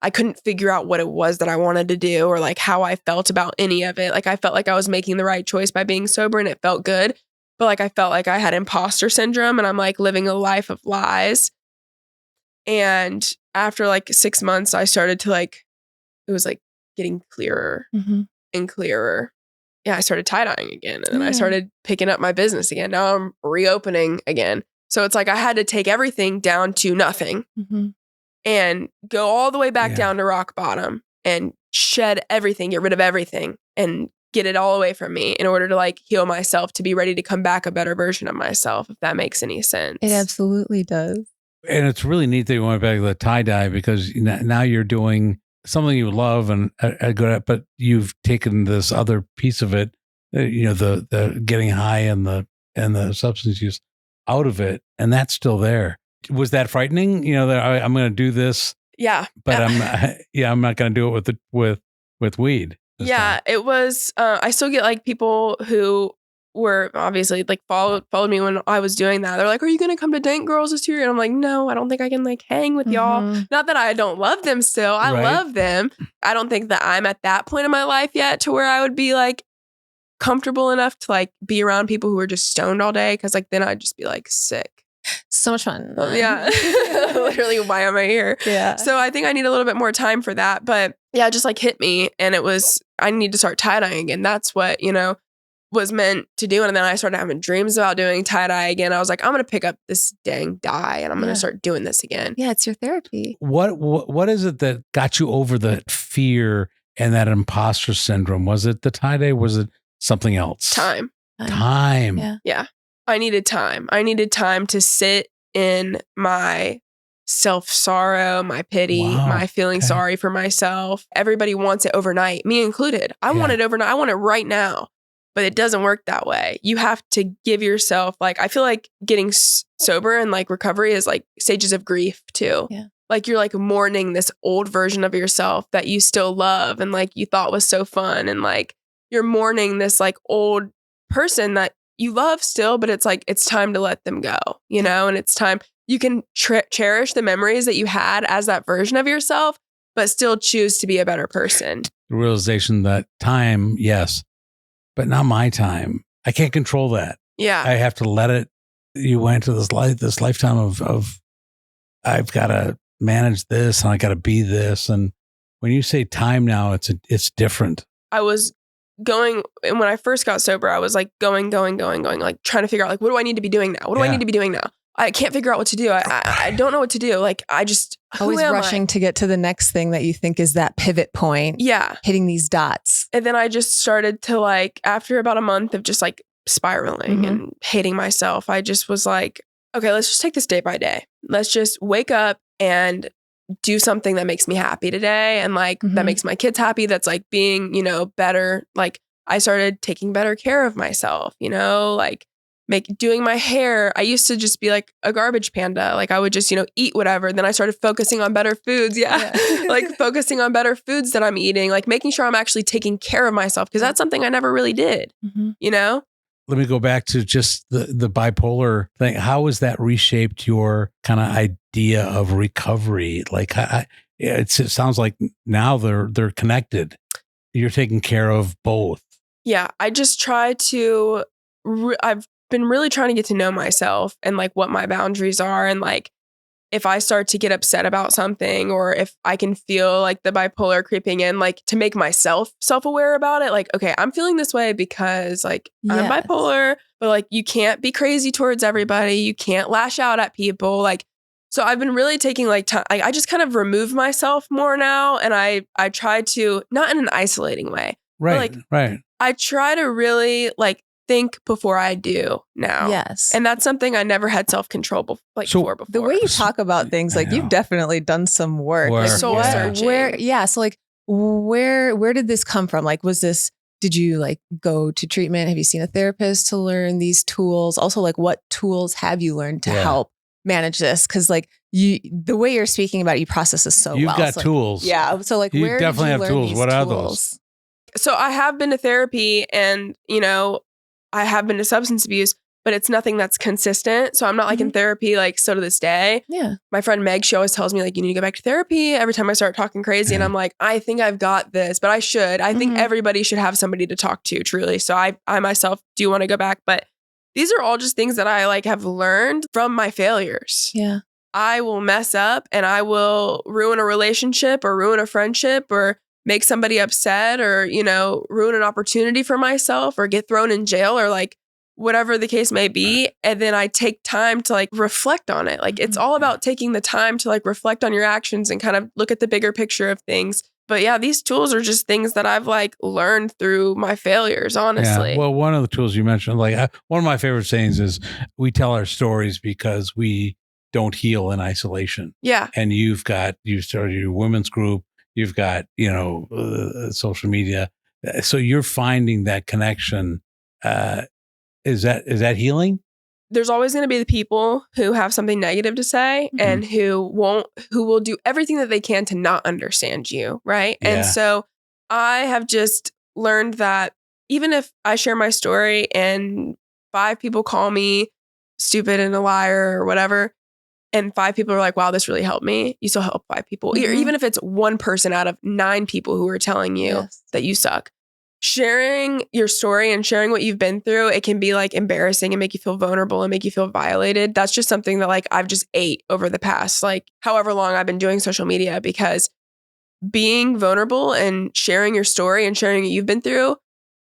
I couldn't figure out what it was that I wanted to do or like how I felt about any of it. Like I felt like I was making the right choice by being sober and it felt good. But like I felt like I had imposter syndrome and I'm like living a life of lies. And after like 6 months, I started to like, it was like getting clearer and clearer. Yeah, I started tie-dyeing again. And then I started picking up my business again. Now I'm reopening again. So it's like I had to take everything down to nothing and go all the way back down to rock bottom and shed everything, get rid of everything and get it all away from me in order to like heal myself, to be ready to come back a better version of myself, if that makes any sense. It absolutely does. And it's really neat that you went back to the tie-dye because now you're doing something you love and are good at, but you've taken this other piece of it, the getting high and the substance use out of it, and that's still there. Was that frightening? That I'm going to do this, yeah, but I'm not going to do it with weed. Yeah, time? it was, I still get like people who were obviously like followed me when I was doing that. They're like, are you going to come to Dank Girls this year? And I'm like, no, I don't think I can like hang with y'all. Not that I don't love them still. I love them. I don't think that I'm at that point in my life yet to where I would be like comfortable enough to like be around people who are just stoned all day. Cause like then I'd just be like sick. So much fun. Yeah. Literally, why am I here? Yeah. So I think I need a little bit more time for that. But yeah, it just like hit me. And it was, I need to start tie-dyeing again. That's what, you know, was meant to do. And then I started having dreams about doing tie-dye again. I was like, I'm going to pick up this dang dye and I'm going to start doing this again. Yeah, it's your therapy. What is it that got you over the fear and that imposter syndrome? Was it the tie-dye? Was it something else? Time. Yeah. I needed time. I needed time to sit in my self-sorrow, my pity, my feeling sorry for myself. Everybody wants it overnight, me included. I want it overnight. I want it right now. But it doesn't work that way. You have to give yourself, like, I feel like getting sober and like recovery is like stages of grief too. Yeah. Like you're like mourning this old version of yourself that you still love and like you thought was so fun. And like you're mourning this like old person that you love still, but it's like, it's time to let them go, you know? And it's time, you can cherish the memories that you had as that version of yourself, but still choose to be a better person. The realization that time, yes, but not my time. I can't control that. Yeah. I have to let it. You went to this lifetime of I've got to manage this and I got to be this. And when you say time now, it's different. I was going, and when I first got sober, I was like going, like trying to figure out like, what do I need to be doing now? What do I need to be doing now? I can't figure out what to do. I don't know what to do. Like I just always rushing to get to the next thing that you think is that pivot point. Yeah. Hitting these dots. And then I just started to like, after about a month of just like spiraling and hating myself, I just was like, okay, let's just take this day by day. Let's just wake up and do something that makes me happy today. And like, that makes my kids happy. That's like being, you know, better. Like I started taking better care of myself, you know, like doing my hair. I used to just be like a garbage panda. Like I would just, you know, eat whatever. Then I started focusing on better foods. Yeah. Like focusing on better foods that I'm eating, like making sure I'm actually taking care of myself. Cause that's something I never really did, you know? Let me go back to just the bipolar thing. How has that reshaped your kind of idea of recovery? Like it sounds like now they're connected. You're taking care of both. Yeah. I just try to, I've been really trying to get to know myself and like what my boundaries are. And like, if I start to get upset about something, or if I can feel like the bipolar creeping in, like to make myself self-aware about it. Like, okay, I'm feeling this way because like I'm bipolar, but like you can't be crazy towards everybody. You can't lash out at people. Like, so I've been really taking like time. Like, I just kind of remove myself more now. And I try to, not in an isolating way. Right. Right. I try to really like think before I do now. Yes. And that's something I never had self-control before. The way you talk about things, like you've definitely done some work. Like, soul searching. So like where did this come from? Like, did you like go to treatment? Have you seen a therapist to learn these tools? Also, like what tools have you learned to help manage this? Cause like the way you're speaking about it, you process this so well. You've got so, tools. Yeah. So like you where definitely did you have learn tools. these What are tools? those? So I have been to therapy and, you know, I have been to substance abuse, but it's nothing that's consistent. So I'm not like in therapy, like so to this day. Yeah. My friend Meg, she always tells me like, you need to go back to therapy every time I start talking crazy. And I'm like, I think I've got this, but I should. I think everybody should have somebody to talk to, truly. So I myself do want to go back, but these are all just things that I like have learned from my failures. Yeah. I will mess up and I will ruin a relationship or ruin a friendship or make somebody upset or, you know, ruin an opportunity for myself or get thrown in jail or like whatever the case may be. And then I take time to like reflect on it. Like it's all about taking the time to like reflect on your actions and kind of look at the bigger picture of things. But yeah, these tools are just things that I've like learned through my failures, honestly. Yeah. Well, one of the tools you mentioned, like one of my favorite sayings is we tell our stories because we don't heal in isolation. Yeah. And you started your women's group. You've got, you know, social media. So you're finding that connection. Is that healing? There's always going to be the people who have something negative to say and who will do everything that they can to not understand you. Right. Yeah. And so I have just learned that even if I share my story and 5 people call me stupid and a liar or whatever, and 5 people are like, wow, this really helped me, you still help 5 people. Mhm. Even if it's 1 person out of 9 people who are telling you that you suck. Sharing your story and sharing what you've been through, it can be like embarrassing and make you feel vulnerable and make you feel violated. That's just something that like I've just ate over the past like however long I've been doing social media, because being vulnerable and sharing your story and sharing what you've been through,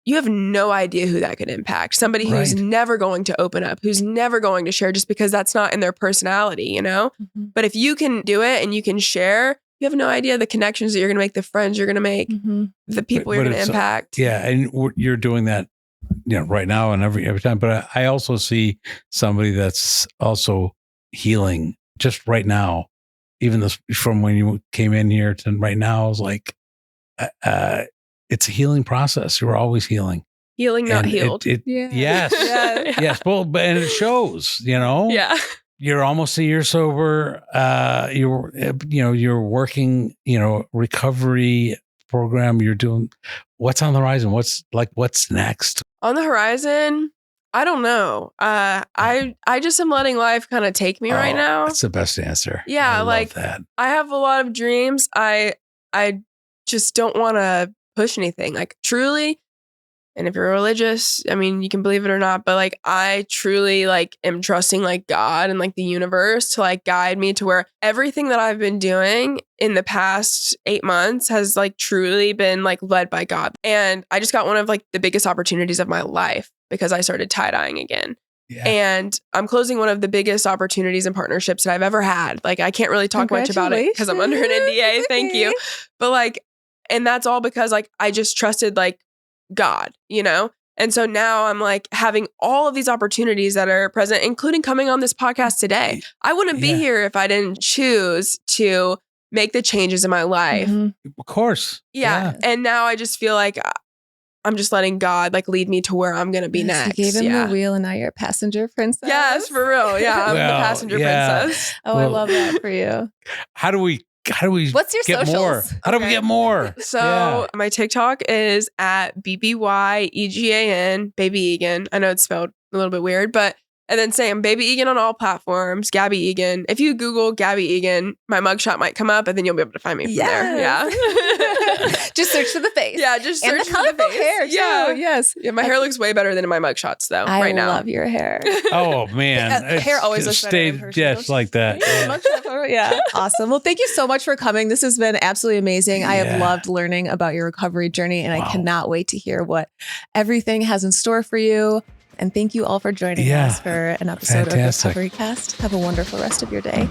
you have no idea who that could impact. Somebody who's never going to open up, who's never going to share just because that's not in their personality, you know? Mm-hmm. But if you can do it and you can share, you have no idea the connections that you're going to make, the friends you're going to make, the people you're going to impact. Yeah. And you're doing that, right now and every time. But I also see somebody that's also healing just right now. Even this from when you came in here to right now, I was like, it's a healing process. You're always healing. Healing, not healed. Yes. Yes. Well, and it shows, Yeah. You're almost a year sober. You're working, recovery program. You're doing what's on the horizon. What's next? On the horizon, I don't know. I just am letting life kind of take me right now. That's the best answer. Yeah. I like love that. I have a lot of dreams. I just don't want to push anything, like truly. And if you're religious, I mean, you can believe it or not, but like I truly like am trusting like God and like the universe to like guide me to where everything that I've been doing in the past 8 months has like truly been like led by God. And I just got one of like the biggest opportunities of my life because I started tie-dyeing again. Yeah. And I'm closing one of the biggest opportunities and partnerships that I've ever had. Like I can't really talk much about it because I'm under an NDA. Thank you. But like, and that's all because like I just trusted like God, And so now I'm like having all of these opportunities that are present, including coming on this podcast today. I wouldn't be here if I didn't choose to make the changes in my life. Of course. Yeah. And now I just feel like I'm just letting God like lead me to where I'm going to be next. You gave him the wheel and now you're a passenger princess. Yes, for real. Yeah. I'm the passenger princess. Oh, I love that for you. How do we what's your get socials? More? How do we get more? So my TikTok is at BBYEGAN, Baby Egan. I know it's spelled a little bit weird, but and then same Baby Egan on all platforms, Gabby Egan. If you Google Gabby Egan, my mugshot might come up and then you'll be able to find me from there. Yeah. Just search for the face. Yeah, just search and the for colorful the face. hair too. Yeah. Yes. Yeah, my hair looks way better than in my mugshots though right now. I love your hair. Oh man. Hair always looks better in person. Just like that. Yeah. Awesome. Well, thank you so much for coming. This has been absolutely amazing. I have loved learning about your recovery journey and I cannot wait to hear what everything has in store for you. And thank you all for joining us for an episode of Recovery Cast. Have a wonderful rest of your day.